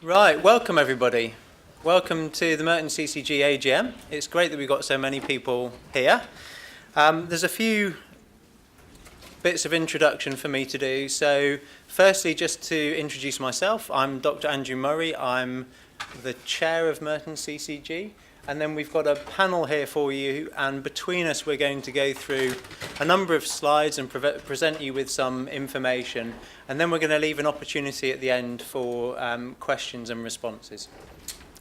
Right, welcome everybody. Welcome to the Merton CCG AGM. It's great that we've got so many people here. There's a few bits of introduction for me to do. So firstly, just to introduce myself, I'm Dr. Andrew Murray. I'm the chair of Merton CCG. And then we've got a panel here for you, and between us we're going to go through a number of slides and present you with some information, and then we're going to leave an opportunity at the end for questions and responses.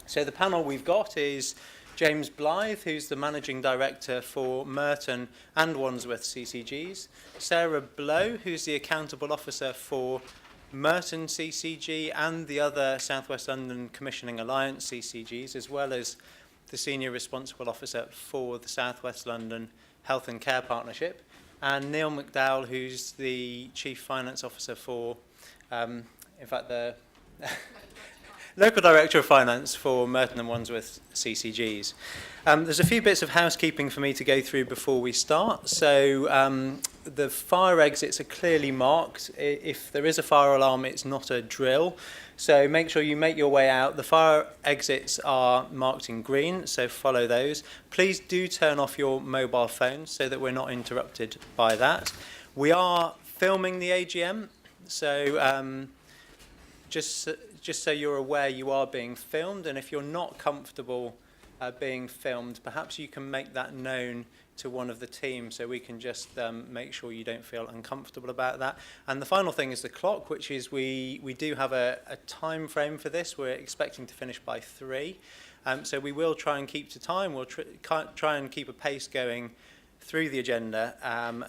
So the panel we've got is James Blythe, who's the Managing Director for Merton and Wandsworth CCGs, Sarah Blow, who's the Accountable Officer for Merton CCG and the other South West London Commissioning Alliance CCGs, as well as the Senior Responsible Officer for the South West London Health and Care Partnership, and Neil McDowell, who's the Chief Finance Officer for, the Local Director of Finance for Merton and Wandsworth CCGs. There's a few bits of housekeeping for me to go through before we start. So the fire exits are clearly marked. If there is a fire alarm, it's not a drill. So make sure you make your way out. The fire exits are marked in green, so follow those. Please do turn off your mobile phones so that we're not interrupted by that. We are filming the AGM, so just so you're aware, you are being filmed, and if you're not comfortable being filmed, perhaps you can make that known to one of the team so we can just make sure you don't feel uncomfortable about that. And the final thing is the clock, which is we do have a time frame for this. We're expecting to finish by 3. So we will try and keep to time. We'll try and keep a pace going through the agenda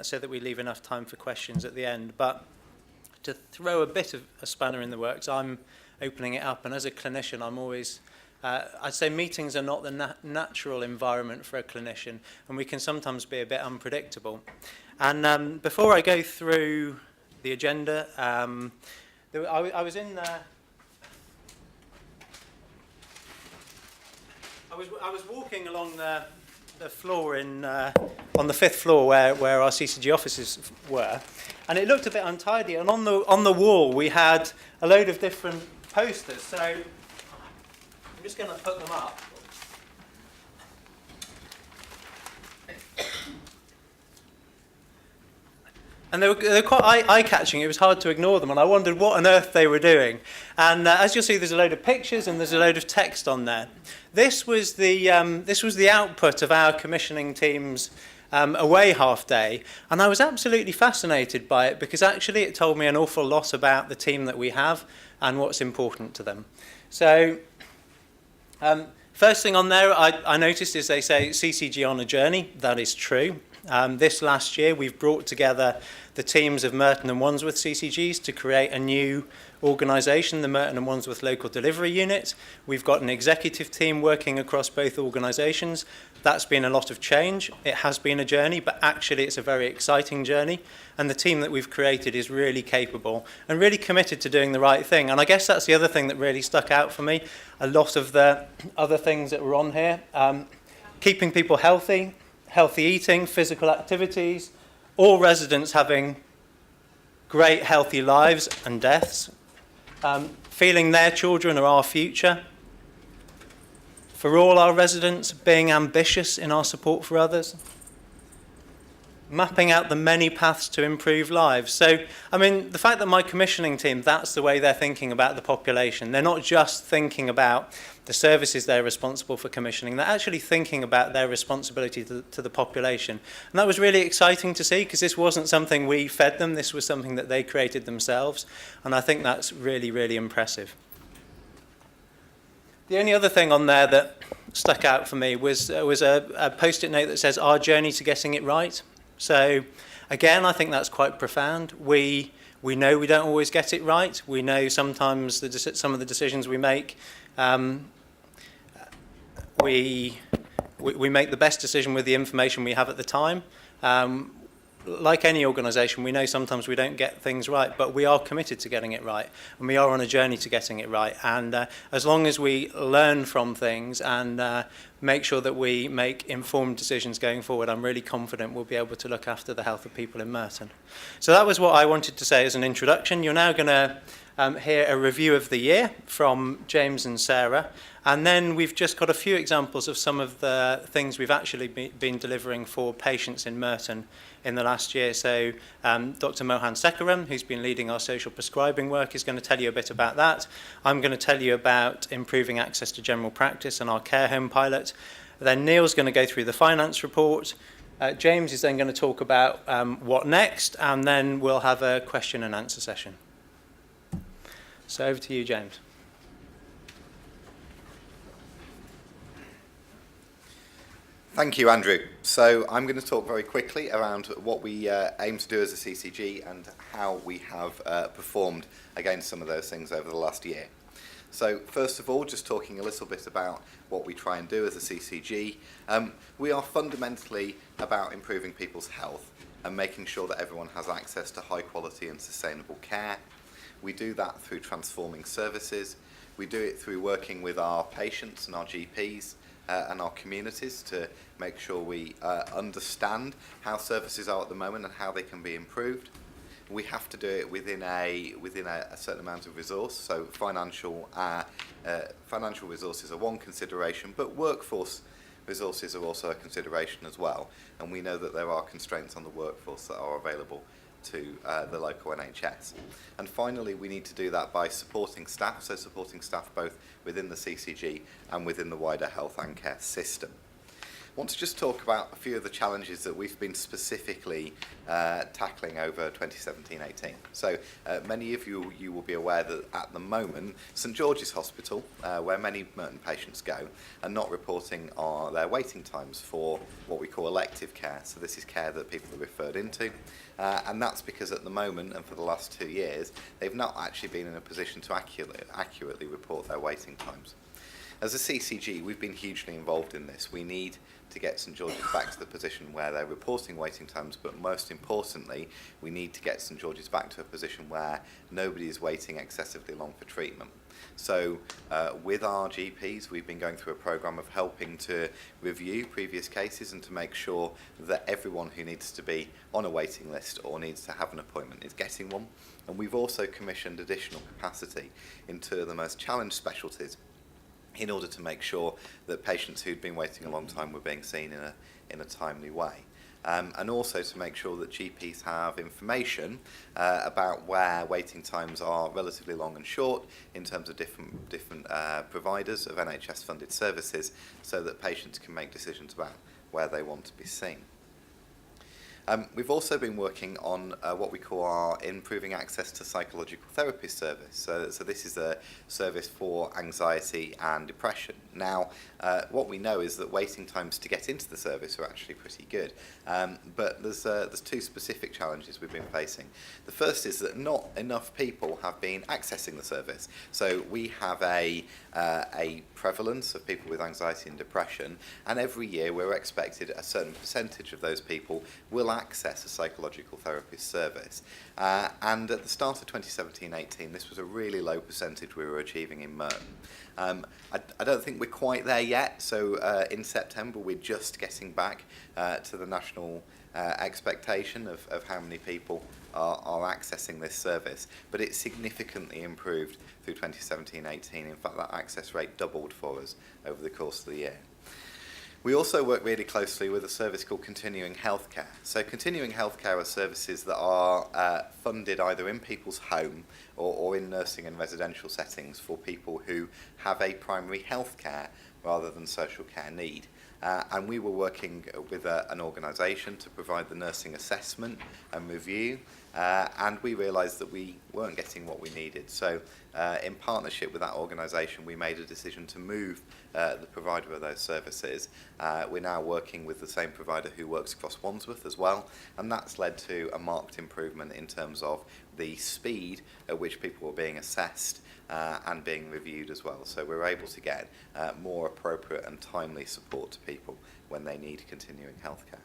so that we leave enough time for questions at the end. But to throw a bit of a spanner in the works, I'm opening it up, and as a clinician I'm always I'd say meetings are not the natural environment for a clinician, and we can sometimes be a bit unpredictable. And before I go through the agenda, I was in I was walking along the floor on the 5th floor where our CCG offices were, and it looked a bit untidy. And on the wall we had a load of different posters. So I'm just going to put them up. And they were quite eye-catching. It was hard to ignore them, and I wondered what on earth they were doing. And as you'll see, there's a load of pictures and there's a load of text on there. This was the output of our commissioning team's away half day, and I was absolutely fascinated by it because actually it told me an awful lot about the team that we have and what's important to them. So first thing on there I noticed is they say CCG on a journey. That is true. This last year we've brought together the teams of Merton and Wandsworth CCGs to create a new organisation, the Merton and Wandsworth Local Delivery Unit. We've got an executive team working across both organisations. That's been a lot of change. It has been a journey, but actually it's a very exciting journey. And the team that we've created is really capable and really committed to doing the right thing. And I guess that's the other thing that really stuck out for me. A lot of the other things that were on here, keeping people healthy, healthy eating, physical activities, all residents having great healthy lives and deaths, feeling their children are our future, for all our residents being ambitious in our support for others, mapping out the many paths to improve lives. So, I mean, the fact that my commissioning team, that's the way they're thinking about the population. They're not just thinking about the services they're responsible for commissioning. They're actually thinking about their responsibility to the population. And that was really exciting to see because this wasn't something we fed them. This was something that they created themselves. And I think that's really, really impressive. The only other thing on there that stuck out for me was a post-it note that says, "Our journey to getting it right." So, again, I think that's quite profound. We know we don't always get it right. We know sometimes some of the decisions we make, we make the best decision with the information we have at the time. Like any organisation, we know sometimes we don't get things right, but we are committed to getting it right, and we are on a journey to getting it right. And as long as we learn from things and make sure that we make informed decisions going forward, I'm really confident we'll be able to look after the health of people in Merton. So that was what I wanted to say as an introduction. You're now going to hear a review of the year from James and Sarah. And then we've just got a few examples of some of the things we've actually been delivering for patients in Merton in the last year. So Dr. Mohan Sekaram, who's been leading our social prescribing work, is going to tell you a bit about that. I'm going to tell you about improving access to general practice and our care home pilot. Then Neil's going to go through the finance report. James is then going to talk about what next, and then we'll have a question and answer session. So over to you, James. Thank you, Andrew. So I'm going to talk very quickly around what we aim to do as a CCG and how we have performed against some of those things over the last year. So first of all, just talking a little bit about what we try and do as a CCG. We are fundamentally about improving people's health and making sure that everyone has access to high quality and sustainable care. We do that through transforming services. We do it through working with our patients and our GPs and our communities to make sure we understand how services are at the moment and how they can be improved. We have to do it within a certain amount of resource. So financial resources are one consideration, but workforce resources are also a consideration as well. And we know that there are constraints on the workforce that are available to the local NHS. And finally, we need to do that by supporting staff, so supporting staff both within the CCG and within the wider health and care system. I want to just talk about a few of the challenges that we've been specifically tackling over 2017-18. So many of you will be aware that at the moment, St George's Hospital, where many Merton patients go, are not reporting on their waiting times for what we call elective care. So this is care that people are referred into. And that's because at the moment, and for the last 2 years, they've not actually been in a position to accurately report their waiting times. As a CCG, we've been hugely involved in this. We need to get St George's back to the position where they're reporting waiting times, but most importantly, we need to get St George's back to a position where nobody is waiting excessively long for treatment. So with our GPs, we've been going through a programme of helping to review previous cases and to make sure that everyone who needs to be on a waiting list or needs to have an appointment is getting one. And we've also commissioned additional capacity into the most challenged specialties in order to make sure that patients who'd been waiting a long time were being seen in a timely way. And also to make sure that GPs have information about where waiting times are relatively long and short in terms of different providers of NHS funded services, so that patients can make decisions about where they want to be seen. We've also been working on what we call our Improving Access to Psychological Therapy service. So this is a service for anxiety and depression. Now, what we know is that waiting times to get into the service are actually pretty good. But there's two specific challenges we've been facing. The first is that not enough people have been accessing the service. So we have a prevalence of people with anxiety and depression, and every year we're expected a certain percentage of those people will access a psychological therapist service. And at the start of 2017-18, this was a really low percentage we were achieving in Merton. I don't think we're quite there yet, so in September we're just getting back to the national expectation of how many people are accessing this service, but it's significantly improved through 2017-18. In fact, that access rate doubled for us over the course of the year. We also work really closely with a service called Continuing Healthcare. So Continuing Healthcare are services that are funded either in people's home or in nursing and residential settings for people who have a primary health care rather than social care need. And we were working with an organisation to provide the nursing assessment and review, and we realised that we weren't getting what we needed. So in partnership with that organisation, we made a decision to move the provider of those services. We're now working with the same provider who works across Wandsworth as well, and that's led to a marked improvement in terms of the speed at which people are being assessed and being reviewed as well. So we're able to get more appropriate and timely support to people when they need continuing healthcare.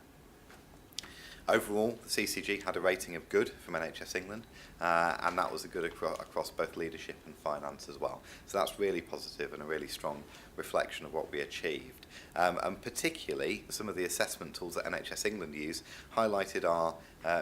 Overall, the CCG had a rating of good from NHS England, and that was a good across both leadership and finance as well. So that's really positive and a really strong reflection of what we achieved. And particularly, some of the assessment tools that NHS England use highlighted our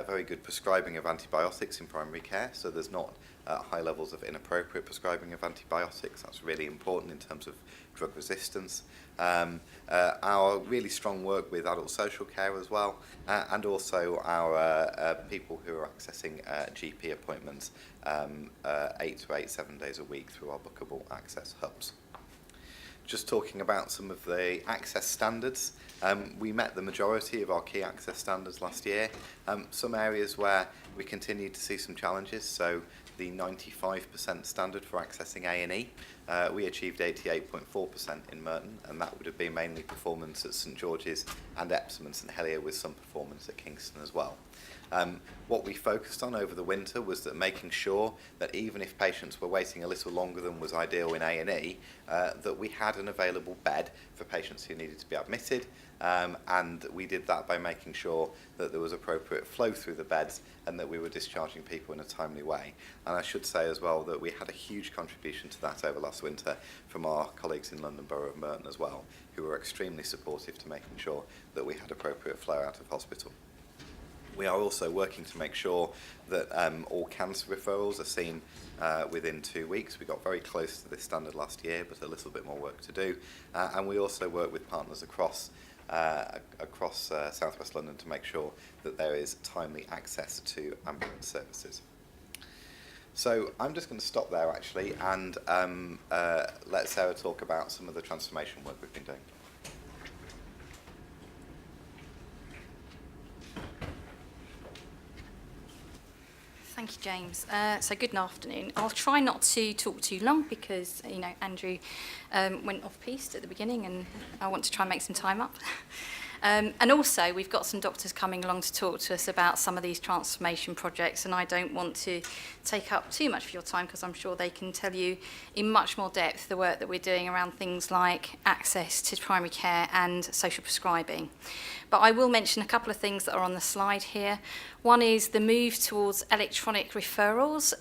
very good prescribing of antibiotics in primary care, so there's not high levels of inappropriate prescribing of antibiotics. That's really important in terms of drug resistance. Our really strong work with adult social care as well, and also our people who are accessing GP appointments 8 to 8, 7 days a week through our bookable access hubs. Just talking about some of the access standards, we met the majority of our key access standards last year. Some areas where we continue to see some challenges, so the 95% standard for accessing A&E, we achieved 88.4% in Merton, and that would have been mainly performance at St George's and Epsom and St Helier, with some performance at Kingston as well. What we focused on over the winter was that making sure that even if patients were waiting a little longer than was ideal in A&E, that we had an available bed for patients who needed to be admitted, and we did that by making sure that there was appropriate flow through the beds and that we were discharging people in a timely way. And I should say as well that we had a huge contribution to that over last winter from our colleagues in London Borough of Merton as well, who were extremely supportive to making sure that we had appropriate flow out of hospital. We are also working to make sure that all cancer referrals are seen within 2 weeks. We got very close to this standard last year, but a little bit more work to do. And we also work with partners across South West London to make sure that there is timely access to ambulance services. So I'm just going to stop there actually and let Sarah talk about some of the transformation work we've been doing. Thank you, James. So good afternoon. I'll try not to talk too long because, Andrew went off-piste at the beginning and I want to try and make some time up. And also, we've got some doctors coming along to talk to us about some of these transformation projects, and I don't want to take up too much of your time because I'm sure they can tell you in much more depth the work that we're doing around things like access to primary care and social prescribing. But I will mention a couple of things that are on the slide here. One is the move towards electronic referrals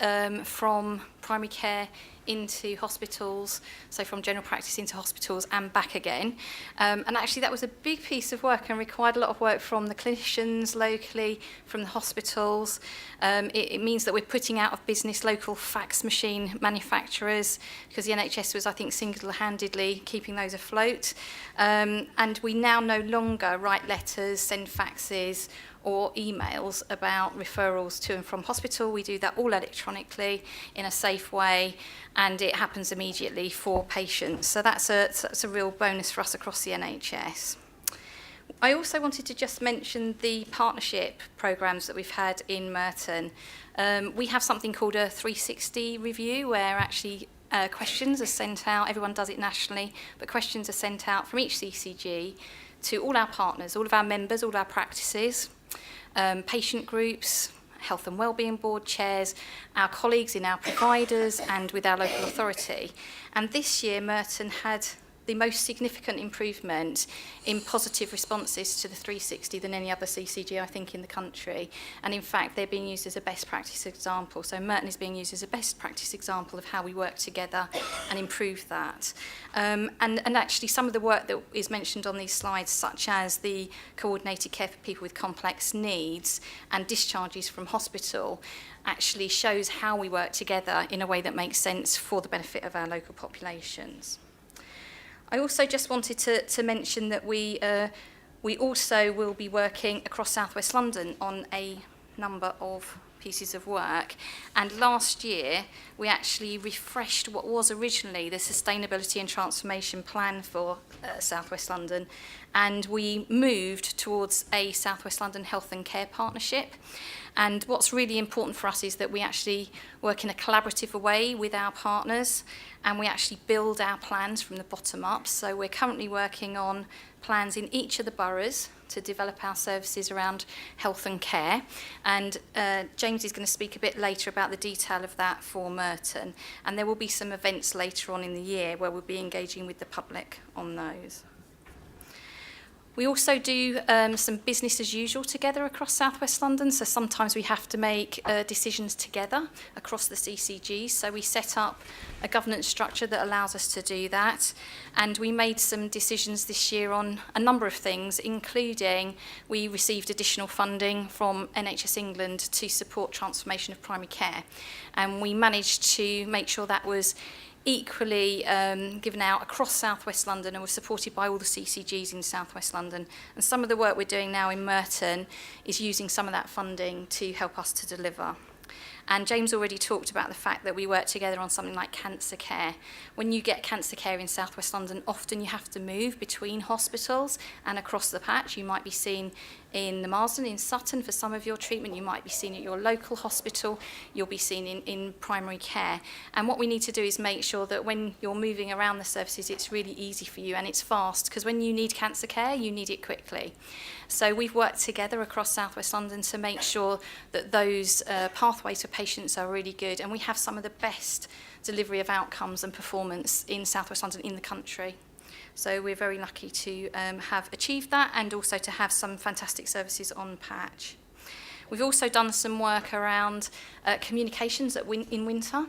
from primary care into hospitals, so from general practice into hospitals and back again. And actually that was a big piece of work and required a lot of work from the clinicians locally, from the hospitals. It means that we're putting out of business local fax machine manufacturers because the NHS was, I think, single-handedly keeping those afloat. And we now no longer write letters, send faxes, or emails about referrals to and from hospital. We do that all electronically in a safe way, and it happens immediately for patients. So that's a real bonus for us across the NHS. I also wanted to just mention the partnership programs that we've had in Merton. We have something called a 360 review, where actually questions are sent out. Everyone does it nationally, but questions are sent out from each CCG to all our partners, all of our members, all our practices, patient groups, health and wellbeing board chairs, our colleagues in our providers and with our local authority. And this year Merton had the most significant improvement in positive responses to the 360 than any other CCG, I think, in the country. And in fact, they're being used as a best practice example. So Merton is being used as a best practice example of how we work together and improve that. And actually, some of the work that is mentioned on these slides, such as the coordinated care for people with complex needs and discharges from hospital, actually shows how we work together in a way that makes sense for the benefit of our local populations. I also just wanted to mention that we also will be working across South West London on a number of pieces of work. And last year, we actually refreshed what was originally the Sustainability and Transformation Plan for South West London. And we moved towards a South West London Health and Care Partnership. And what's really important for us is that we actually work in a collaborative way with our partners, and we actually build our plans from the bottom up. So we're currently working on plans in each of the boroughs to develop our services around health and care. And James is going to speak a bit later about the detail of that for Merton. And there will be some events later on in the year where we'll be engaging with the public on those. We also do some business as usual together across South West London, so sometimes we have to make decisions together across the CCGs. So we set up a governance structure that allows us to do that, and we made some decisions this year on a number of things, including we received additional funding from NHS England to support transformation of primary care, and we managed to make sure that was equally given out across South West London and was supported by all the CCGs in South West London. And some of the work we're doing now in Merton is using some of that funding to help us to deliver. And James already talked about the fact that we work together on something like cancer care. When you get cancer care in South West London, often you have to move between hospitals and across the patch. You might be seen in the Marsden, in Sutton for some of your treatment. You might be seen at your local hospital. You'll be seen in primary care. And what we need to do is make sure that when you're moving around the services, it's really easy for you and it's fast, because when you need cancer care, you need it quickly. So we've worked together across South West London to make sure that those pathways for patients are really good, and we have some of the best delivery of outcomes and performance in South West London in the country. So we're very lucky to have achieved that, and also to have some fantastic services on patch. We've also done some work around communications in winter.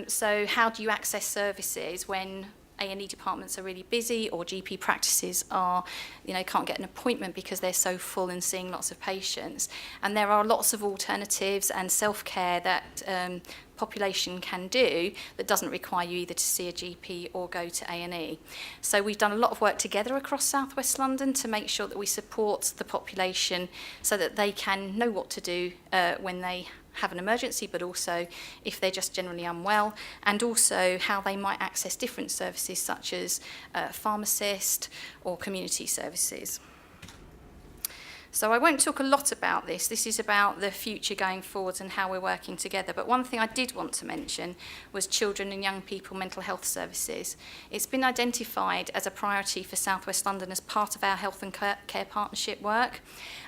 So how do you access services when A&E departments are really busy, or GP practices are, can't get an appointment because they're so full and seeing lots of patients. And there are lots of alternatives and self-care that population can do that doesn't require you either to see a GP or go to A&E. So we've done a lot of work together across South West London to make sure that we support the population so that they can know what to do when they have an emergency, but also if they're just generally unwell, and also how they might access different services such as pharmacist or community services. So I won't talk a lot about this. This is about the future going forwards and how we're working together. But one thing I did want to mention was children and young people mental health services. It's been identified as a priority for South West London as part of our health and care partnership work.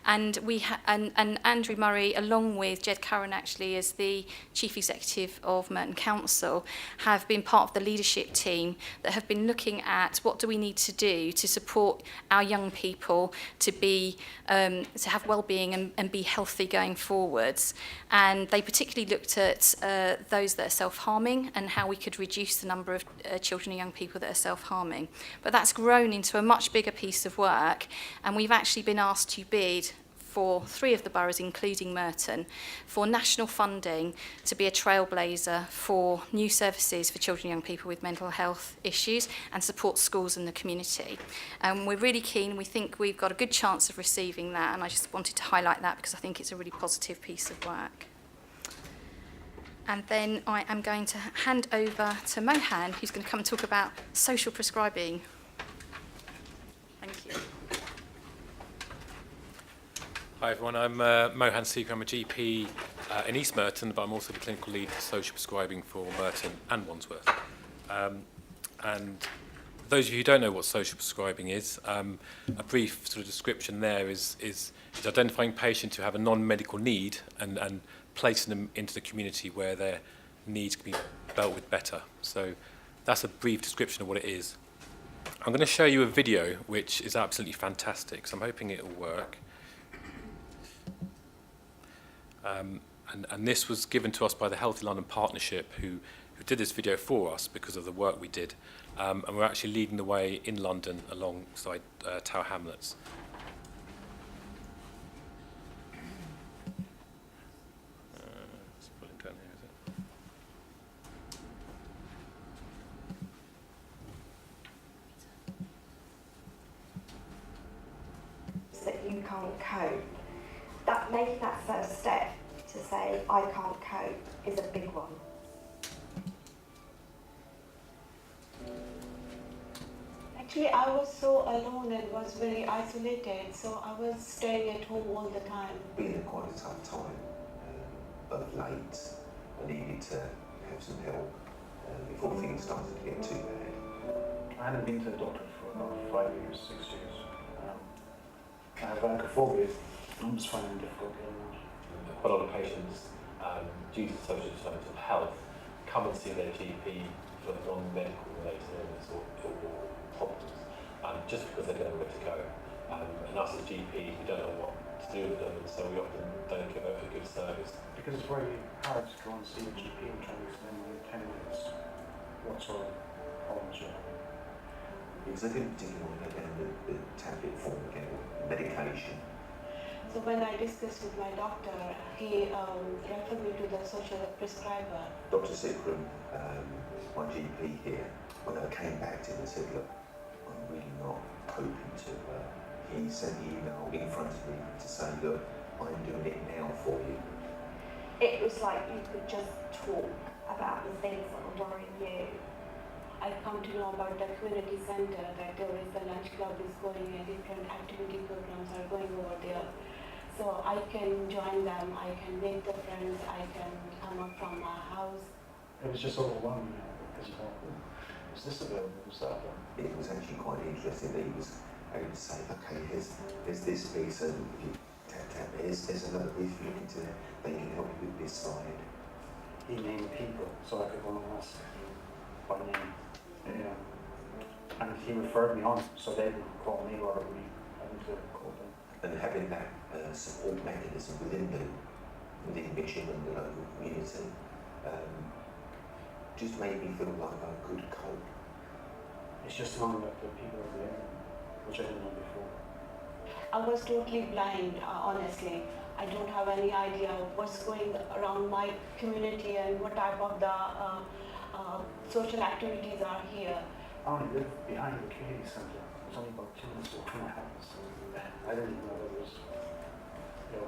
And and Andrew Murray, along with Jed Curran, actually, as the Chief Executive of Merton Council, have been part of the leadership team that have been looking at what do we need to do to support our young people to be to have well-being and be healthy going forwards. And they particularly looked at those that are self-harming and how we could reduce the number of children and young people that are self-harming. But that's grown into a much bigger piece of work, and we've actually been asked to bid for 3 of the boroughs, including Merton, for national funding to be a trailblazer for new services for children and young people with mental health issues and support schools and the community. We're really keen. We think we've got a good chance of receiving that, and I just wanted to highlight that because I think it's a really positive piece of work. And then I am going to hand over to Mohan, who's going to come and talk about social prescribing. Thank you. Hi everyone, I'm Mohan Seeker. I'm a GP in East Merton, but I'm also the clinical lead for social prescribing for Merton and Wandsworth. And for those of you who don't know what social prescribing is, a brief sort of description there is identifying patients who have a non-medical need and placing them into the community where their needs can be dealt with better. So that's a brief description of what it is. I'm going to show you a video which is absolutely fantastic, so I'm hoping it will work. And this was given to us by the Healthy London Partnership, who did this video for us because of the work we did. And we're actually leading the way in London alongside Tower Hamlets. Let's pull it down here, is it? That you can't cope. That making that first step to say I can't cope is a big one. Actually, I was so alone and was very isolated, so I was staying at home all the time. Been in quite a tough time, but late. I needed to have some help before things started to get too bad. I hadn't been to the doctor for about 5 years, 6 years. I have acrophobia. I'm just finding it difficult. Quite a lot of patients, due to social determinants of health, come and see their GP for non-medical related illness or problems, just because they don't know where to go. And us as GPs, we don't know what to do with them, and so we often don't give a good service. Because it's very hard to go and see a GP and try to explain in 10 minutes what sort of problems you're having. Because I didn't particularly want to go down the tablet form again, medication. So when I discussed with my doctor, he referred me to the social prescriber. Dr. Sikram, my GP here, when I came back to him and said, look, I'm really not coping to he sent the email in front of me to say, look, I'm doing it now for you. It was like you could just talk about the things that were worrying you. I come to know about the community center, that there is the lunch club is going and different activity programs are going over there. So I can join them, I can make the friends, I can come up from my house. It was just overwhelming because you thought, is this available? Is that available? It was actually quite interesting that he was able to say, okay, here's this piece, and if you tap, there's another piece you need to, they can help you with this side. He named people, so I could go and ask by name. Yeah. And he referred me on, so they didn't call me or me. I need to call them. And having that support mechanism within Mission and the local community just made me feel like I could cope. It's just knowing that the people are there, which I didn't know before. I was totally blind, honestly. I don't have any idea what's going around my community and what type of the social activities are here. I only live behind the community centre. It's only about 2 minutes walk from my house. I didn't even know there was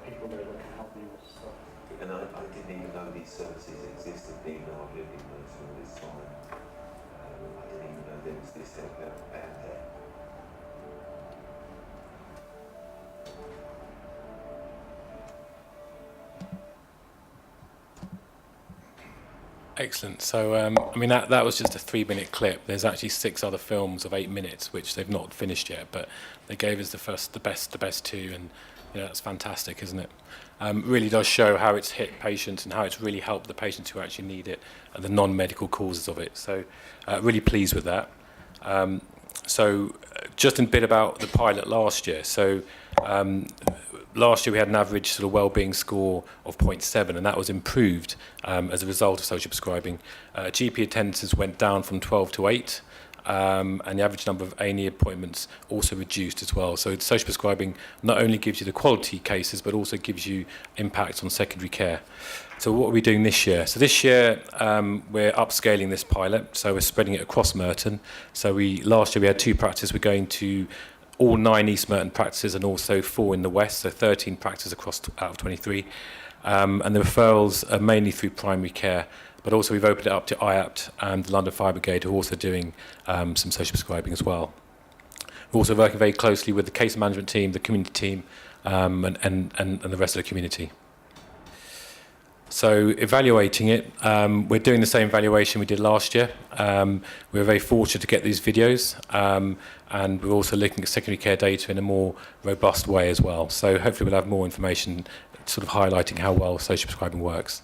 people there that can help me with stuff. And I didn't even know these services existed, even though I've lived in Merton all this time. I didn't even know there was this help out there. Excellent. So, I mean, that was just a 3-minute clip. There's actually 6 other films of 8 minutes, which they've not finished yet, but they gave us the best 2, and that's fantastic, isn't it? Really does show how it's hit patients and how it's really helped the patients who actually need it and the non-medical causes of it. So, really pleased with that. So, just a bit about the pilot last year. So, last year we had an average sort of well-being score of 0.7, and that was improved as a result of social prescribing. GP attendances went down from 12 to 8, and the average number of A&E appointments also reduced as well. So social prescribing not only gives you the quality cases, but also gives you impacts on secondary care. So what are we doing this year? So this year we're upscaling this pilot, so we're spreading it across Merton. So last year we had 2 practices. We're going to all 9 East Merton practices and also 4 in the West, so 13 practices out of 23. And the referrals are mainly through primary care, but also we've opened it up to IAPT and the London Fire Brigade, who are also doing some social prescribing as well. We're also working very closely with the case management team, the community team, and the rest of the community. So evaluating it, we're doing the same evaluation we did last year. We were very fortunate to get these videos, and we're also looking at secondary care data in a more robust way as well. So hopefully we'll have more information sort of highlighting how well social prescribing works.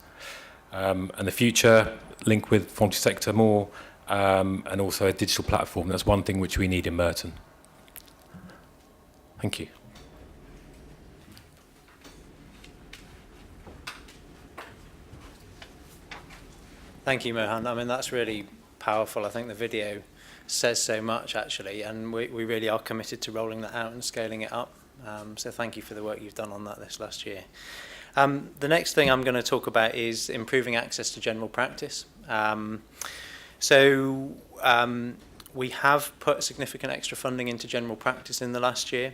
And the future, link with voluntary sector more, and also a digital platform. That's one thing which we need in Merton. Thank you. Thank you, Mohan. I mean, that's really powerful. I think the video says so much, actually, and we really are committed to rolling that out and scaling it up. So thank you for the work you've done on that this last year. The next thing I'm going to talk about is improving access to general practice. We have put significant extra funding into general practice in the last year.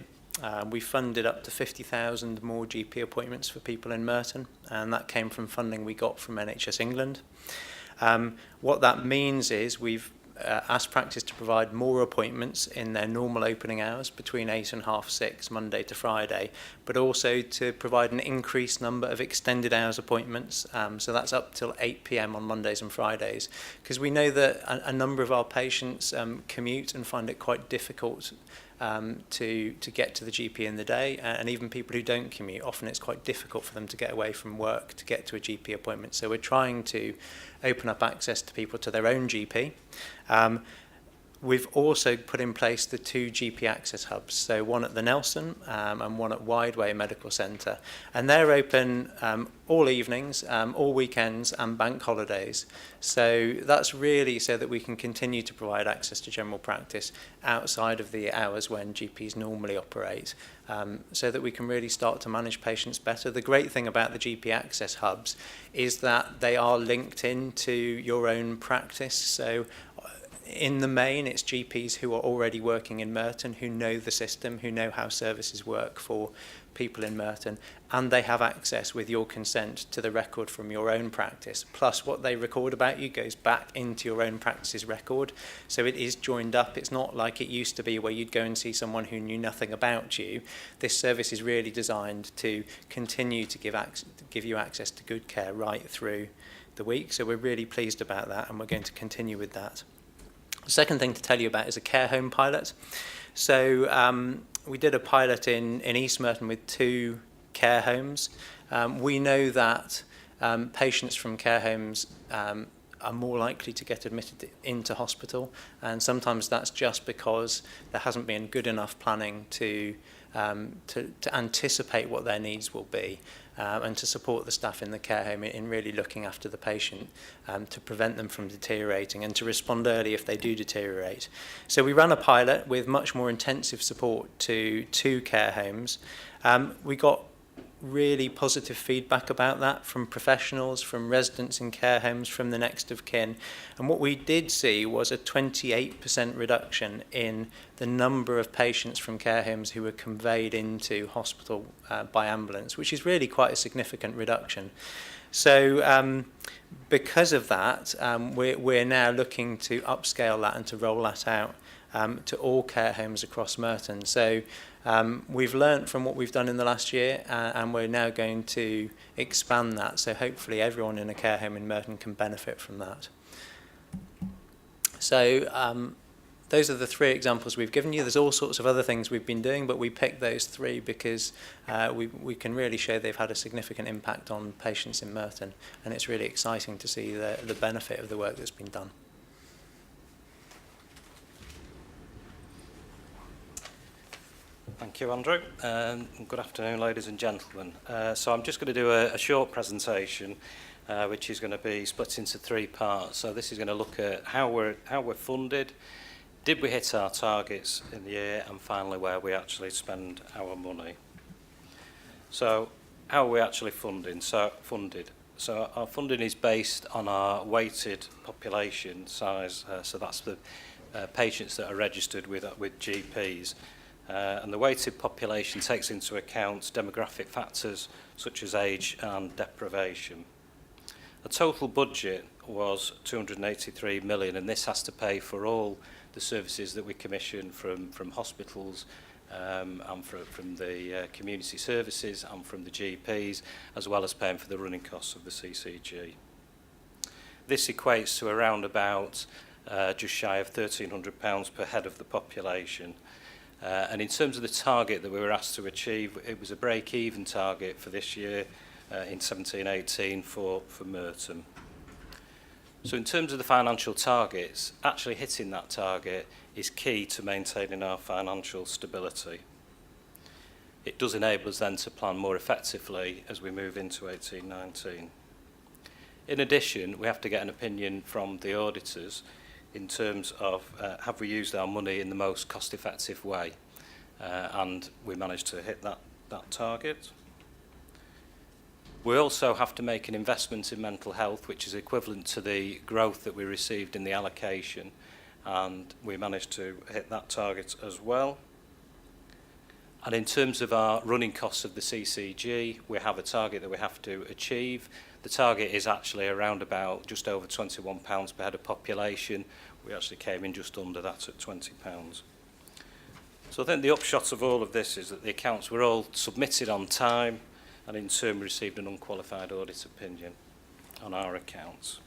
We funded up to 50,000 more GP appointments for people in Merton, and that came from funding we got from NHS England. What that means is we've asked practice to provide more appointments in their normal opening hours between 8 and 6:30 Monday to Friday, but also to provide an increased number of extended hours appointments. So that's up till 8 p.m. on Mondays and Fridays, because we know that a number of our patients commute and find it quite difficult to get to the GP in the day, and even people who don't commute, often it's quite difficult for them to get away from work to get to a GP appointment. So we're trying to open up access to people to their own GP. We've also put in place the 2 GP access hubs, so one at the Nelson and one at Wideway Medical Centre. And they're open all evenings, all weekends and bank holidays. So that's really so that we can continue to provide access to general practice outside of the hours when GPs normally operate, so that we can really start to manage patients better. The great thing about the GP access hubs is that they are linked into your own practice. So in the main, it's GPs who are already working in Merton, who know the system, who know how services work for people in Merton, and they have access with your consent to the record from your own practice. Plus, what they record about you goes back into your own practice's record, so it is joined up. It's not like it used to be where you'd go and see someone who knew nothing about you. This service is really designed to continue to give you access to good care right through the week, so we're really pleased about that, and we're going to continue with that. The second thing to tell you about is a care home pilot. So we did a pilot in East Merton with 2 care homes. We know that patients from care homes are more likely to get admitted into hospital, and sometimes that's just because there hasn't been good enough planning to anticipate what their needs will be, and to support the staff in the care home in really looking after the patient, to prevent them from deteriorating and to respond early if they do deteriorate. So we ran a pilot with much more intensive support to 2 care homes. We got really positive feedback about that from professionals, from residents in care homes, from the next of kin. And what we did see was a 28% reduction in the number of patients from care homes who were conveyed into hospital by ambulance, which is really quite a significant reduction. So because of that, we're now looking to upscale that and to roll that out to all care homes across Merton. So we've learnt from what we've done in the last year, and we're now going to expand that, so hopefully everyone in a care home in Merton can benefit from that. So those are the 3 examples we've given you. There's all sorts of other things we've been doing, but we picked those 3 because we can really show they've had a significant impact on patients in Merton, and it's really exciting to see the benefit of the work that's been done. Thank you, Andrew. Good afternoon, ladies and gentlemen. So I'm just going to do a short presentation, which is going to be split into 3 parts. So this is going to look at how we're funded, did we hit our targets in the year, and finally where we actually spend our money. So how are we actually funded? So our funding is based on our weighted population size. So that's the patients that are registered with GPs. And the weighted population takes into account demographic factors such as age and deprivation. The total budget was 283 million, and this has to pay for all the services that we commission from hospitals and from the community services and from the GPs, as well as paying for the running costs of the CCG. This equates to around about just shy of £1,300 per head of the population. And in terms of the target that we were asked to achieve, it was a break-even target for this year in 17-18 for Merton. So in terms of the financial targets, actually hitting that target is key to maintaining our financial stability. It does enable us then to plan more effectively as we move into 18-19. In addition, we have to get an opinion from the auditors in terms of have we used our money in the most cost-effective way, and we managed to hit that target. We also have to make an investment in mental health, which is equivalent to the growth that we received in the allocation, and we managed to hit that target as well. And in terms of our running costs of the CCG, we have a target that we have to achieve. The target is actually around about just over £21 per head of population. We actually came in just under that at £20. So I think the upshot of all of this is that the accounts were all submitted on time, and in turn we received an unqualified audit opinion on our accounts.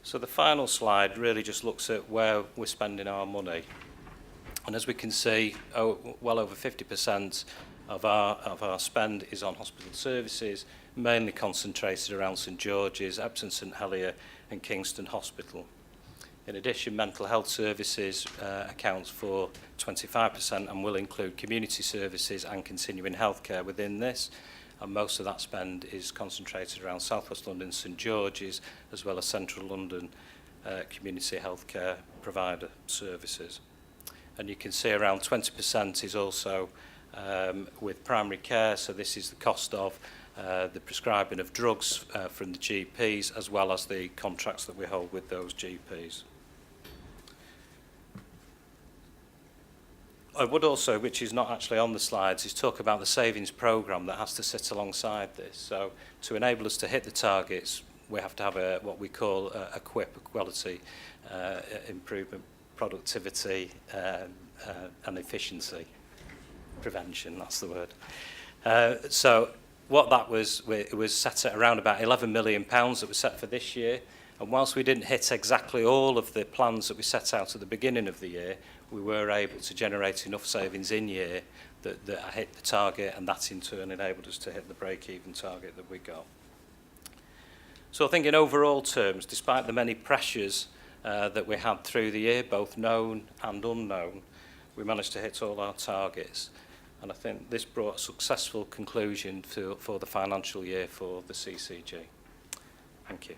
So the final slide really just looks at where we're spending our money. And as we can see, well over 50% of our spend is on hospital services, mainly concentrated around St George's, Epsom St Helier and Kingston Hospital. In addition, mental health services accounts for 25% and will include community services and continuing healthcare within this. And most of that spend is concentrated around South West London, St George's, as well as Central London community healthcare provider services. And you can see around 20% is also with primary care, so this is the cost of the prescribing of drugs from the GPs, as well as the contracts that we hold with those GPs. I would also, which is not actually on the slides, is talk about the savings programme that has to sit alongside this. So to enable us to hit the targets, we have to have what we call a QIP, a quality improvement, productivity and efficiency. Prevention, that's the word. So what that was, it was set at around about £11 million that was set for this year. And whilst we didn't hit exactly all of the plans that we set out at the beginning of the year, we were able to generate enough savings in year that hit the target, and that in turn enabled us to hit the break-even target that we got. So I think in overall terms, despite the many pressures that we had through the year, both known and unknown, we managed to hit all our targets. And I think this brought a successful conclusion for the financial year for the CCG. Thank you.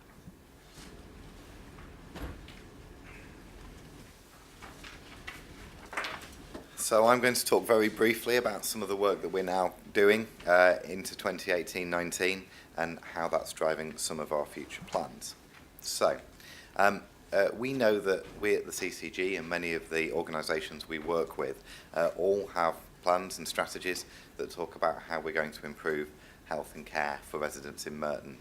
So I'm going to talk very briefly about some of the work that we're now doing into 2018-19 and how that's driving some of our future plans. So we know that we at the CCG and many of the organisations we work with all have plans and strategies that talk about how we're going to improve health and care for residents in Merton.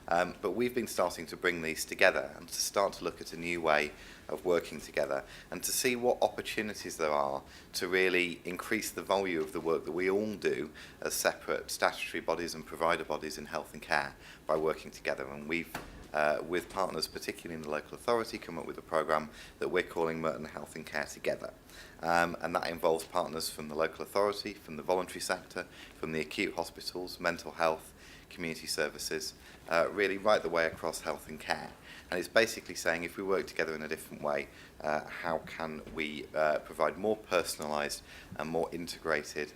But we've been starting to bring these together and to start to look at a new way of working together and to see what opportunities there are to really increase the value of the work that we all do as separate statutory bodies and provider bodies in health and care by working together. And we've, with partners, particularly in the local authority, come up with a programme that we're calling Merton Health and Care Together. And that involves partners from the local authority, from the voluntary sector, from the acute hospitals, mental health, community services, really right the way across health and care. And it's basically saying if we work together in a different way, how can we provide more personalised and more integrated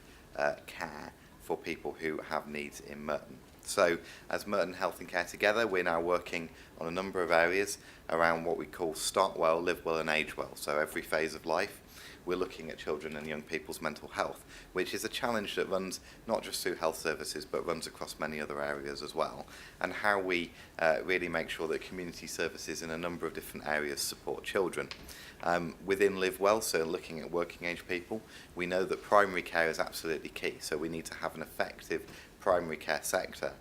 care for people who have needs in Merton. So as Merton Health and Care Together, we're now working on a number of areas around what we call start well, live well and age well. So every phase of life, we're looking at children and young people's mental health, which is a challenge that runs not just through health services, but runs across many other areas as well, and how we really make sure that community services in a number of different areas support children. Within Live Well, so looking at working age people, we know that primary care is absolutely key, so we need to have an effective primary care sector,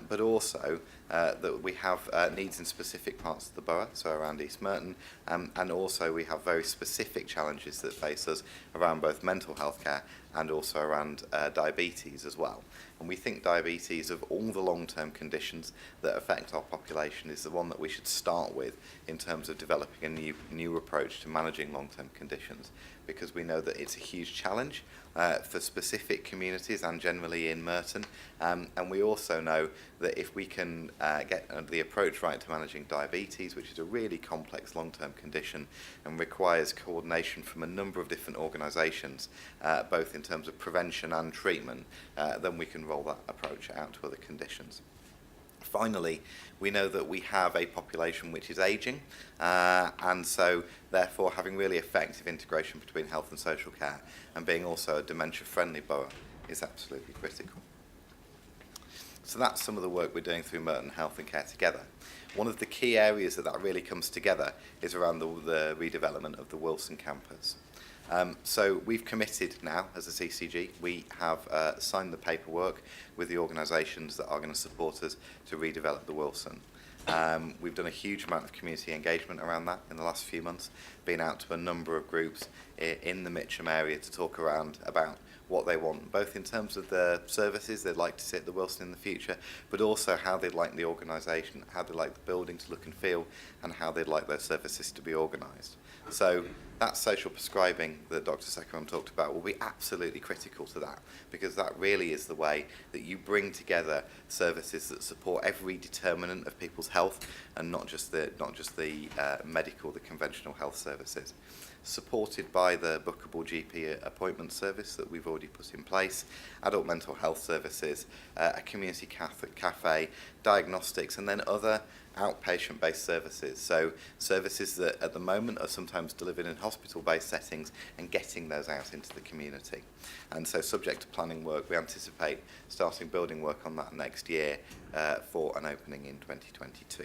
but also that we have needs in specific parts of the borough, so around East Merton, and also we have very specific challenges that face us around both mental health care and also around diabetes as well. And we think diabetes, of all the long-term conditions that affect our population, is the one that we should start with in terms of developing a new approach to managing long-term conditions, because we know that it's a huge challenge for specific communities and generally in Merton, and we also know that if we can get the approach right to managing diabetes, which is a really complex long-term condition and requires coordination from a number of different organisations, both in terms of prevention and treatment, then we can roll that approach out to other conditions. Finally, we know that we have a population which is ageing, and so therefore having really effective integration between health and social care and being also a dementia-friendly borough is absolutely critical. So that's some of the work we're doing through Merton Health and Care Together. One of the key areas that really comes together is around the redevelopment of the Wilson campus. So we've committed now as a CCG, we have signed the paperwork with the organisations that are going to support us to redevelop the Wilson. We've done a huge amount of community engagement around that in the last few months, been out to a number of groups in the Mitcham area to talk around about what they want, both in terms of the services they'd like to see at the Wilson in the future, but also how they'd like the organisation, how they'd like the building to look and feel, and how they'd like their services to be organised. So that social prescribing that Dr. Sekaram talked about will be absolutely critical to that, because that really is the way that you bring together services that support every determinant of people's health, and not just the medical, the conventional health services. Supported by the bookable GP appointment service that we've already put in place, adult mental health services, a community cafe, diagnostics, and then other outpatient-based services. So services that at the moment are sometimes delivered in hospital-based settings and getting those out into the community. And so subject to planning work, we anticipate starting building work on that next year for an opening in 2022.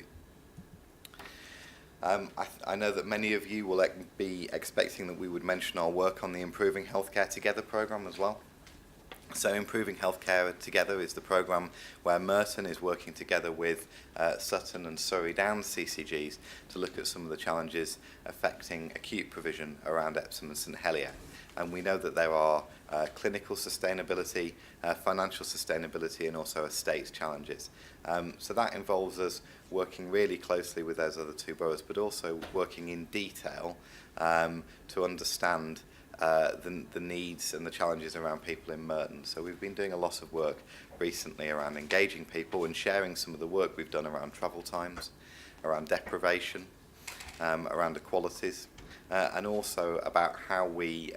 I know that many of you will be expecting that we would mention our work on the Improving Healthcare Together programme as well. So Improving Healthcare Together is the programme where Merton is working together with Sutton and Surrey Downs CCGs to look at some of the challenges affecting acute provision around Epsom and St Helier. And we know that there are clinical sustainability, financial sustainability, and also estate challenges. So that involves us working really closely with those other two boroughs, but also working in detail to understand the needs and the challenges around people in Merton. So we've been doing a lot of work recently around engaging people and sharing some of the work we've done around travel times, around deprivation, around equalities, and also about how we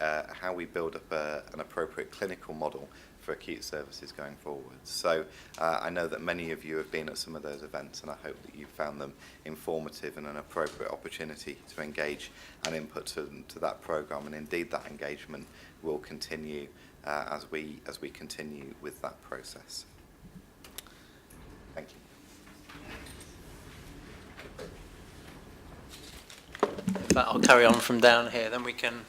build up an appropriate clinical model for acute services going forward. So I know that many of you have been at some of those events, and I hope that you've found them informative and an appropriate opportunity to engage and input to that programme, and indeed that engagement will continue as we continue with that process. Thank you. I'll carry on from down here, then we can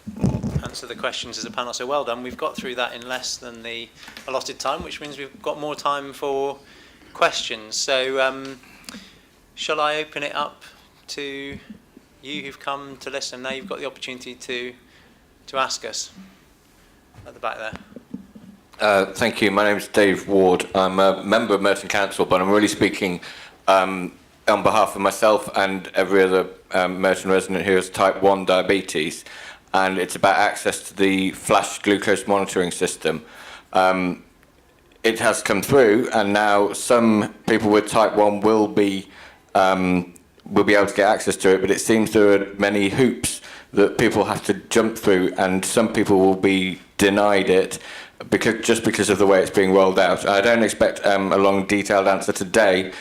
answer the questions as a panel. So well done. We've got through that in less than the allotted time, which means we've got more time for questions. So shall I open it up to you who've come to listen? Now you've got the opportunity to ask us. At the back there. Thank you. My name is Dave Ward. I'm a member of Merton Council, but I'm really speaking on behalf of myself and every other Merton resident who has type 1 diabetes, and it's about access to the flash glucose monitoring system. It has come through, and now some people with type 1 will be able to get access to it, but it seems there are many hoops that people have to jump through, and some people will be denied it because of the way it's being rolled out. I don't expect a long detailed answer today,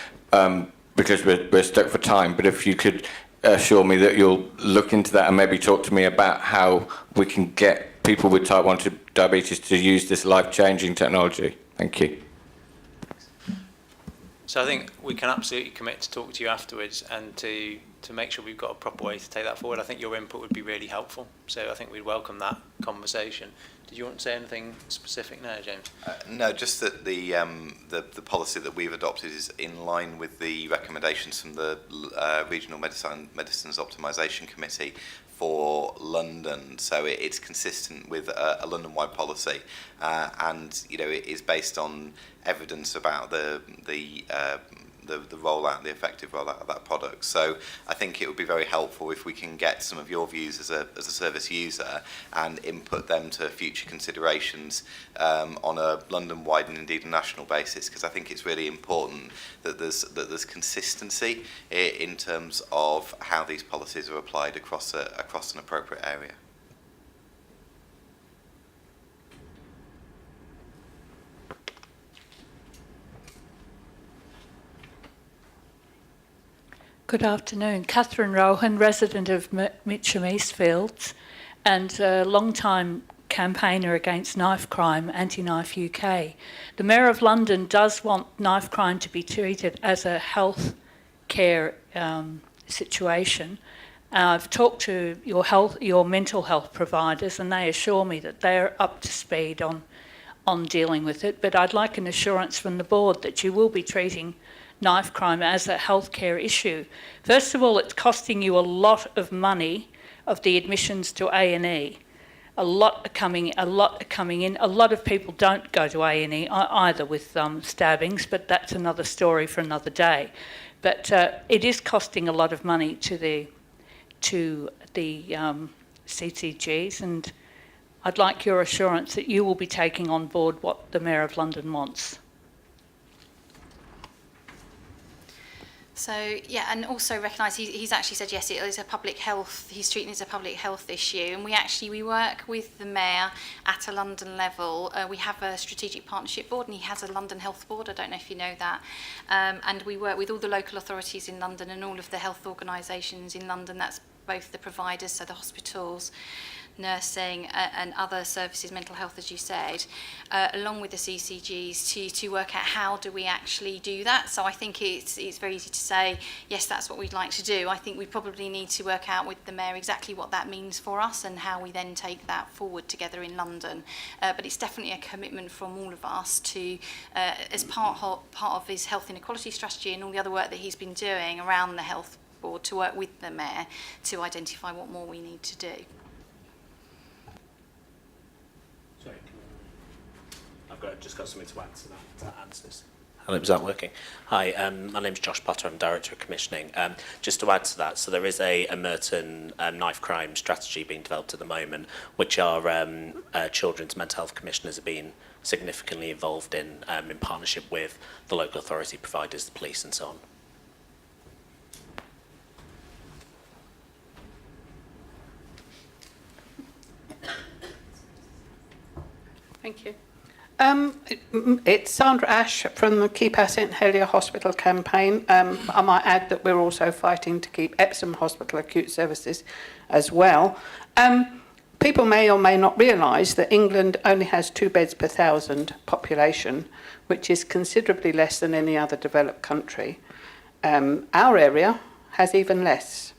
because we're stuck for time, but if you could assure me that you'll look into that and maybe talk to me about how we can get people with type 1 diabetes to use this life-changing technology. Thank you. So I think we can absolutely commit to talk to you afterwards and to make sure we've got a proper way to take that forward. I think your input would be really helpful. So I think we'd welcome that conversation. Did you want to say anything specific now, James? No, just that the policy that we've adopted is in line with the recommendations from the Regional Medicines Optimisation Committee for London. So it's consistent with a London-wide policy, and it is based on evidence about the rollout, the effective rollout of that product. So I think it would be very helpful if we can get some of your views as a service user and input them to future considerations on a London-wide and indeed a national basis, because I think it's really important that there's consistency in terms of how these policies are applied across an appropriate area. Good afternoon. Catherine Rohan, resident of Mitcham Eastfields and a long-time campaigner against knife crime, Anti-Knife UK. The Mayor of London does want knife crime to be treated as a health care situation. I've talked to your mental health providers, and they assure me that they're up to speed on dealing with it, but I'd like an assurance from the board that you will be treating knife crime as a healthcare issue. First of all, it's costing you a lot of money of the admissions to A&E. A lot are coming in. A lot of people don't go to A&E either with stabbings, but that's another story for another day. But it is costing a lot of money to the CCGs, and I'd like your assurance that you will be taking on board what the Mayor of London wants. So, yeah, and also recognise he's actually said, yes, it is a public health, he's treating it as a public health issue. And we work with the Mayor at a London level. We have a strategic partnership board and he has a London Health Board, I don't know if you know that. And we work with all the local authorities in London and all of the health organisations in London, that's both the providers, so the hospitals, nursing and other services, mental health, as you said, along with the CCGs to work out how do we actually do that. So I think it's very easy to say, yes, that's what we'd like to do. I think we probably need to work out with the Mayor exactly what that means for us and how we then take that forward together in London. But it's definitely a commitment from all of us to, as part of his health inequality strategy and all the other work that he's been doing around the health board, to work with the Mayor to identify what more we need to do. Sorry, I've just got something to add to that answers. Hello, is that working? Hi, my name's Josh Potter, I'm Director of Commissioning. Just to add to that, so there is a Merton knife crime strategy being developed at the moment, which our children's mental health commissioners have been significantly involved in partnership with the local authority providers, the police and so on. Thank you. It's Sandra Ash from the Keep Our St Helier Hospital campaign. I might add that we're also fighting to keep Epsom Hospital acute services as well. People may or may not realise that England only has 2 beds per 1,000 population, which is considerably less than any other developed country. Our area has even less.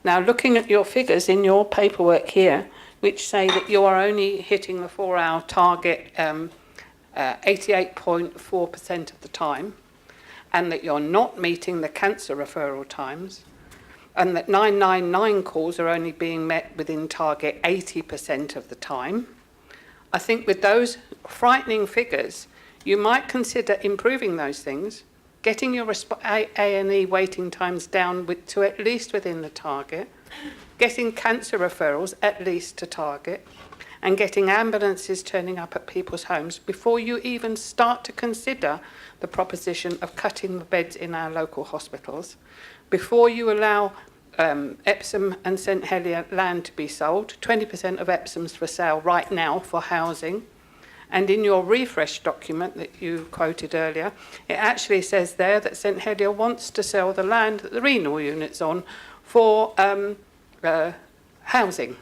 Now, looking at your figures in your paperwork here, which say that you are only hitting the 4-hour target 88.4% of the time, and that you're not meeting the cancer referral times, and that 999 calls are only being met within target 80% of the time. I think with those frightening figures, you might consider improving those things, getting your A&E waiting times down to at least within the target, getting cancer referrals at least to target, and getting ambulances turning up at people's homes before you even start to consider the proposition of cutting the beds in our local hospitals, before you allow Epsom and St Helier land to be sold. 20% of Epsom's for sale right now for housing. And in your refresh document that you quoted earlier, it actually says there that St Helier wants to sell the land that the renal unit's on for housing.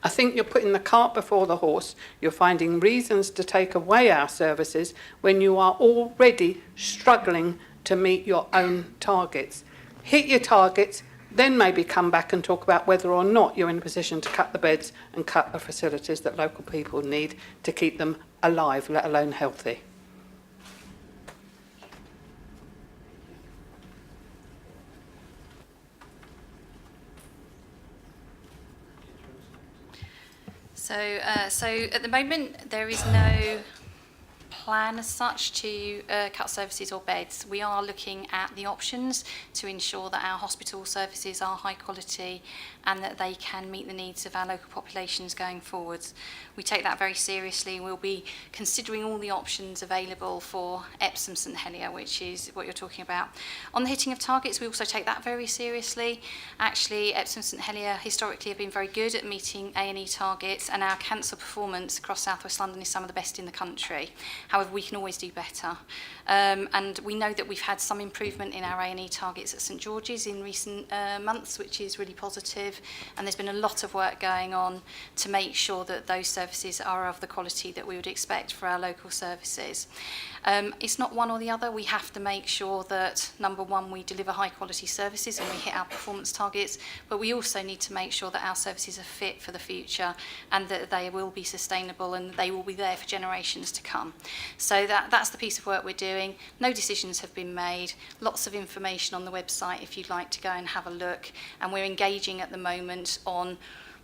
I think you're putting the cart before the horse. You're finding reasons to take away our services when you are already struggling to meet your own targets. Hit your targets, then maybe come back and talk about whether or not you're in a position to cut the beds and cut the facilities that local people need to keep them alive, let alone healthy. So at the moment, there is no plan as such to cut services or beds. We are looking at the options to ensure that our hospital services are high quality and that they can meet the needs of our local populations going forwards. We take that very seriously. We'll be considering all the options available for Epsom St Helier, which is what you're talking about. On the hitting of targets, we also take that very seriously. Actually, Epsom St Helier historically have been very good at meeting A&E targets, and our cancer performance across South West London is some of the best in the country. However, we can always do better. And we know that we've had some improvement in our A&E targets at St George's in recent months, which is really positive. And there's been a lot of work going on to make sure that those services are of the quality that we would expect for our local services. It's not one or the other. We have to make sure that, number one, we deliver high quality services and we hit our performance targets, but we also need to make sure that our services are fit for the future and that they will be sustainable and they will be there for generations to come. So that's the piece of work we're doing. No decisions have been made. Lots of information on the website if you'd like to go and have a look. And we're engaging at the moment on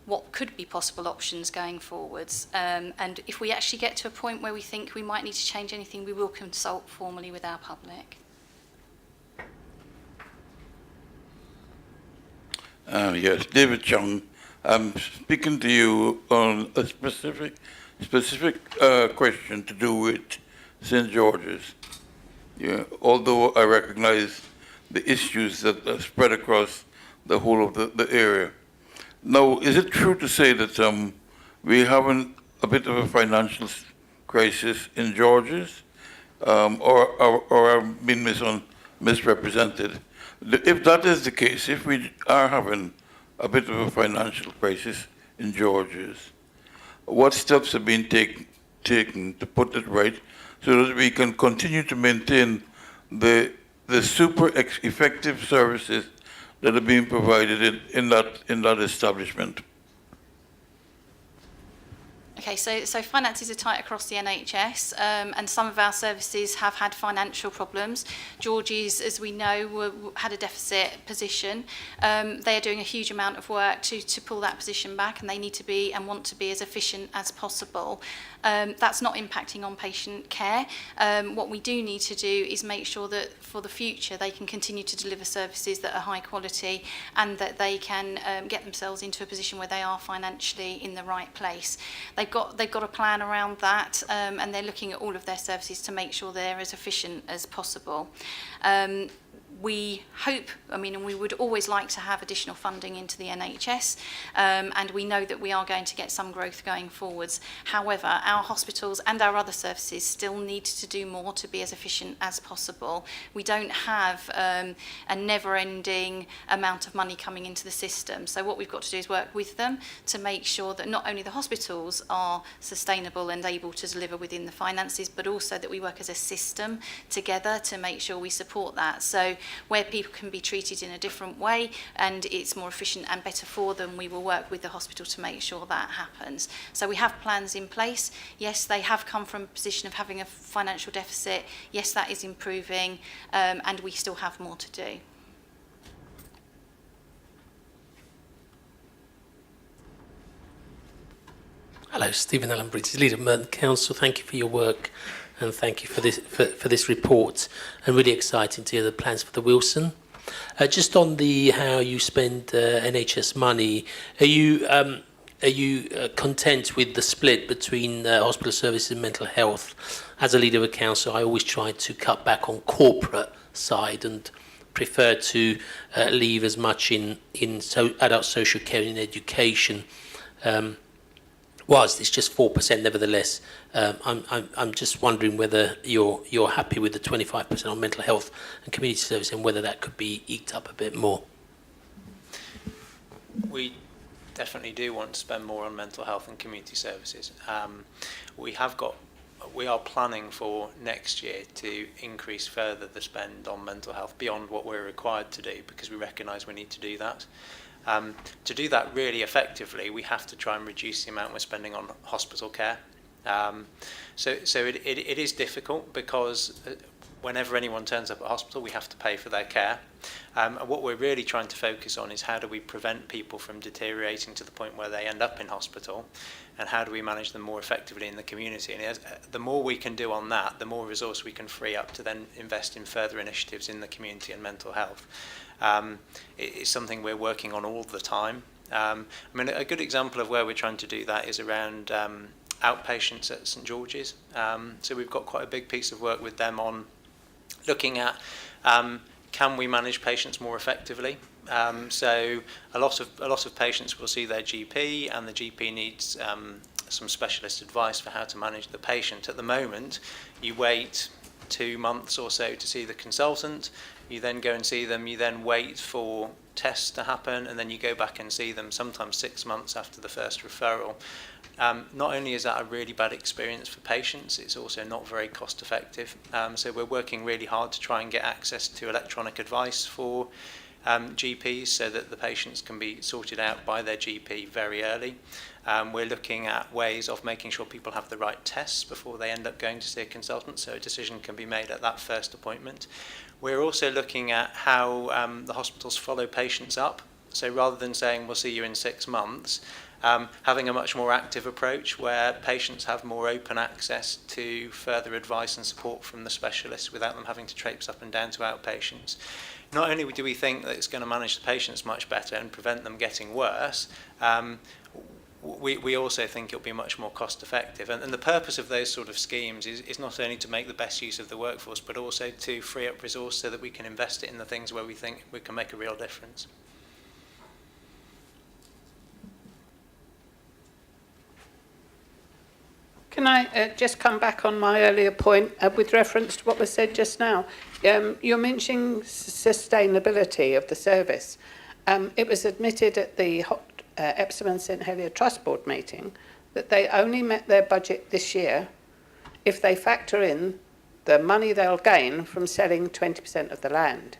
what could be possible options going forwards. And if we actually get to a point where we think we might need to change anything, we will consult formally with our public. Yes, David Chung I'm speaking to you on a specific question to do with St. George's. Yeah, although I recognize the issues that are spread across the whole of the area. Now, is it true to say that we're having a bit of a financial crisis in George's, or I've been misrepresented? If that is the case, if we are having a bit of a financial crisis in George's, what steps have been taken to put it right so that we can continue to maintain the super effective services that are being provided in that establishment? Okay, so finances are tight across the NHS, and some of our services have had financial problems. George's, as we know, had a deficit position. They are doing a huge amount of work to pull that position back, and they need to be and want to be as efficient as possible. That's not impacting on patient care. What we do need to do is make sure that for the future they can continue to deliver services that are high quality and that they can get themselves into a position where they are financially in the right place. They've got a plan around that, and they're looking at all of their services to make sure they're as efficient as possible. We hope, and we would always like to have additional funding into the NHS, and we know that we are going to get some growth going forwards. However, our hospitals and our other services still need to do more to be as efficient as possible. We don't have a never-ending amount of money coming into the system. So what we've got to do is work with them to make sure that not only the hospitals are sustainable and able to deliver within the finances, but also that we work as a system together to make sure we support that. So where people can be treated in a different way and it's more efficient and better for them, we will work with the hospital to make sure that happens. So we have plans in place. Yes, they have come from a position of having a financial deficit. Yes, that is improving, and we still have more to do. Hello, Stephen Allen Briggs, leader of Merton Council. Thank you for your work. And thank you for this report. And really exciting to hear the plans for the Wilson. Just on how you spend NHS money, are you content with the split between hospital services and mental health? As a leader of a council, I always try to cut back on corporate side and prefer to leave as much in adult social care and education. Whilst it's just 4%, nevertheless, I'm just wondering whether you're happy with the 25% on mental health and community service and whether that could be eked up a bit more. We definitely do want to spend more on mental health and community services. We are planning for next year to increase further the spend on mental health beyond what we're required to do, because we recognise we need to do that. To do that really effectively, we have to try and reduce the amount we're spending on hospital care. So it is difficult because whenever anyone turns up at hospital, we have to pay for their care. And what we're really trying to focus on is how do we prevent people from deteriorating to the point where they end up in hospital, and how do we manage them more effectively in the community. And the more we can do on that, the more resource we can free up to then invest in further initiatives in the community and mental health. It's something we're working on all the time. A good example of where we're trying to do that is around outpatients at St George's. So we've got quite a big piece of work with them on looking at can we manage patients more effectively. So a lot of patients will see their GP, and the GP needs some specialist advice for how to manage the patient. At the moment, you wait 2 months or so to see the consultant. You then go and see them, you then wait for tests to happen, and then you go back and see them sometimes 6 months after the first referral. Not only is that a really bad experience for patients, it's also not very cost effective. So we're working really hard to try and get access to electronic advice for GPs so that the patients can be sorted out by their GP very early. We're looking at ways of making sure people have the right tests before they end up going to see a consultant, so a decision can be made at that first appointment. We're also looking at how the hospitals follow patients up. So rather than saying we'll see you in 6 months, having a much more active approach where patients have more open access to further advice and support from the specialists without them having to traipse up and down to outpatients. Not only do we think that it's going to manage the patients much better and prevent them getting worse, we also think it'll be much more cost effective. And the purpose of those sort of schemes is not only to make the best use of the workforce, but also to free up resource so that we can invest it in the things where we think we can make a real difference. Can I just come back on my earlier point with reference to what was said just now? You're mentioning sustainability of the service. It was admitted at the Epsom and St Helier Trust Board meeting that they only met their budget this year if they factor in the money they'll gain from selling 20% of the land.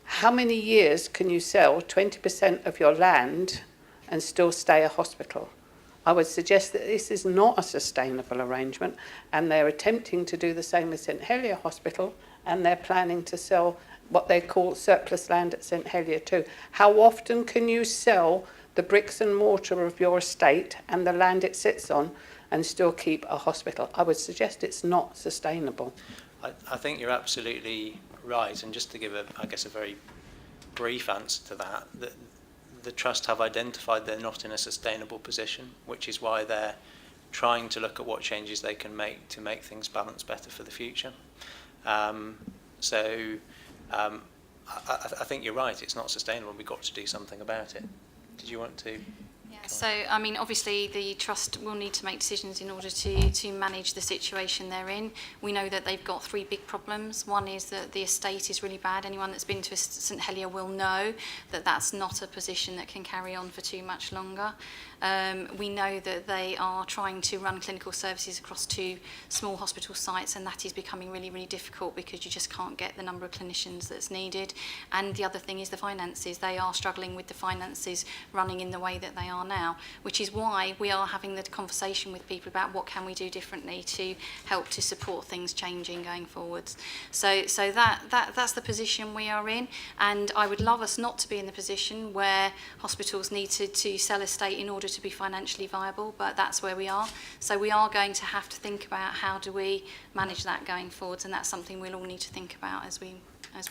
How many years can you sell 20% of your land and still stay a hospital? I would suggest that this is not a sustainable arrangement, and they're attempting to do the same with St Helier Hospital, and they're planning to sell what they call surplus land at St Helier too. How often can you sell the bricks and mortar of your estate and the land it sits on and still keep a hospital? I would suggest it's not sustainable. I think you're absolutely right, and just to give, I guess, a very brief answer to that, the Trust have identified they're not in a sustainable position, which is why they're trying to look at what changes they can make to make things balance better for the future. I think you're right, it's not sustainable, we've got to do something about it. Did you want to? Yeah, so, I mean, obviously the Trust will need to make decisions in order to manage the situation they're in. We know that they've got three big problems. One is that the estate is really bad. Anyone that's been to St Helier will know that that's not a position that can carry on for too much longer. We know that they are trying to run clinical services across 2 small hospital sites, and that is becoming really, really difficult because you just can't get the number of clinicians that's needed. And the other thing is the finances. They are struggling with the finances running in the way that they are now, which is why we are having the conversation with people about what can we do differently to help to support things changing going forwards. So that's the position we are in, and I would love us not to be in the position where hospitals need to sell estate in order to be financially viable, but that's where we are. So we are going to have to think about how do we manage that going forwards, and that's something we'll all need to think about as we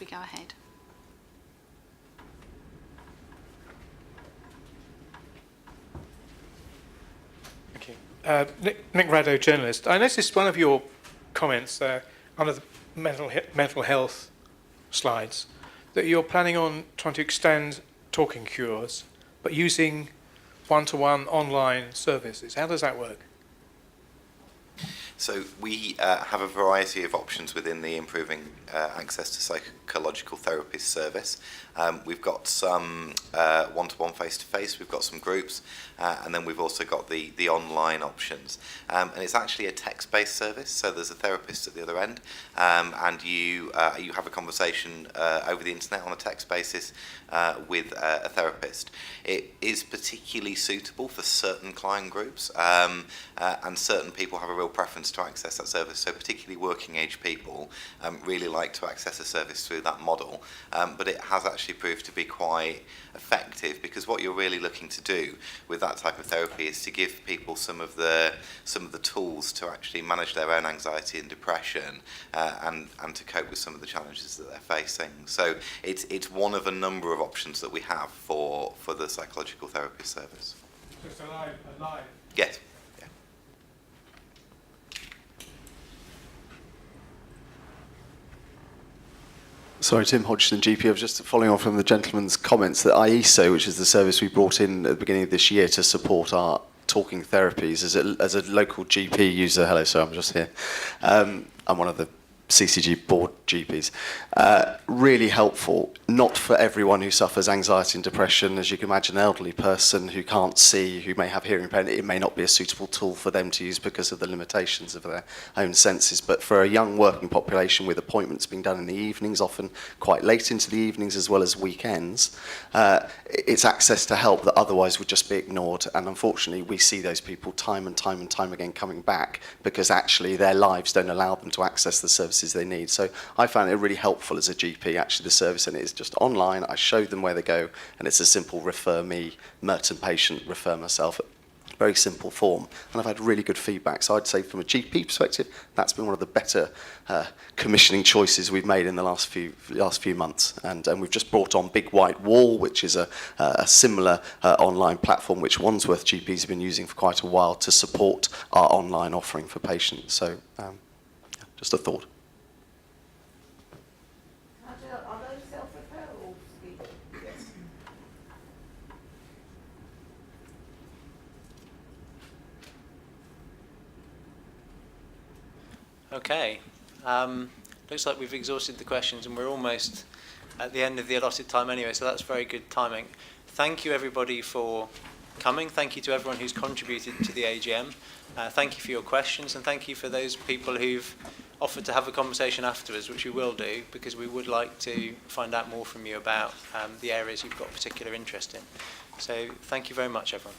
go ahead. Thank you. Nick Raddo, journalist. I noticed one of your comments there under the mental health slides that you're planning on trying to extend talking cures, but using one-to-one online services. How does that work? So we have a variety of options within the improving access to psychological therapist service. We've got some one-to-one face-to-face, we've got some groups, and then we've also got the online options. And it's actually a text-based service, so there's a therapist at the other end, and you have a conversation over the internet on a text basis with a therapist. It is particularly suitable for certain client groups, and certain people have a real preference to access that service, so particularly working age people really like to access a service through that model, but it has actually proved to be quite effective, because what you're really looking to do with that type of therapy is to give people some of the tools to actually manage their own anxiety and depression, and to cope with some of the challenges that they're facing. So it's one of a number of options that we have for the psychological therapy service. So it's alive? Yes. Sorry, Tim Hodgson, GP. I was just following on from the gentleman's comments that IESO, which is the service we brought in at the beginning of this year to support our talking therapies, as a local GP user. Hello, sir, I'm just here. I'm one of the CCG board GPs. Really helpful, not for everyone who suffers anxiety and depression. As you can imagine, an elderly person who can't see, who may have hearing pain, it may not be a suitable tool for them to use because of the limitations of their own senses. But for a young working population with appointments being done in the evenings, often quite late into the evenings as well as weekends, it's access to help that otherwise would just be ignored. And unfortunately, we see those people time and time and time again coming back because actually their lives don't allow them to access the services services they need. So I found it really helpful as a GP. Actually, the service centre is just online. I show them where they go, and it's a simple refer me, Merton patient, refer myself. Very simple form, and I've had really good feedback. So I'd say from a GP perspective, that's been one of the better commissioning choices we've made in the last few months. And we've just brought on Big White Wall, which is a similar online platform which Wandsworth GPs have been using for quite a while to support our online offering for patients. So just a thought. Are those self-referrals? Yes. Okay. Looks like we've exhausted the questions and we're almost at the end of the allotted time anyway, so that's very good timing. Thank you everybody for coming. Thank you to everyone who's contributed to the AGM. Thank you for your questions, and thank you for those people who've offered to have a conversation afterwards, which we will do, because we would like to find out more from you about the areas you've got particular interest in. So thank you very much, everyone.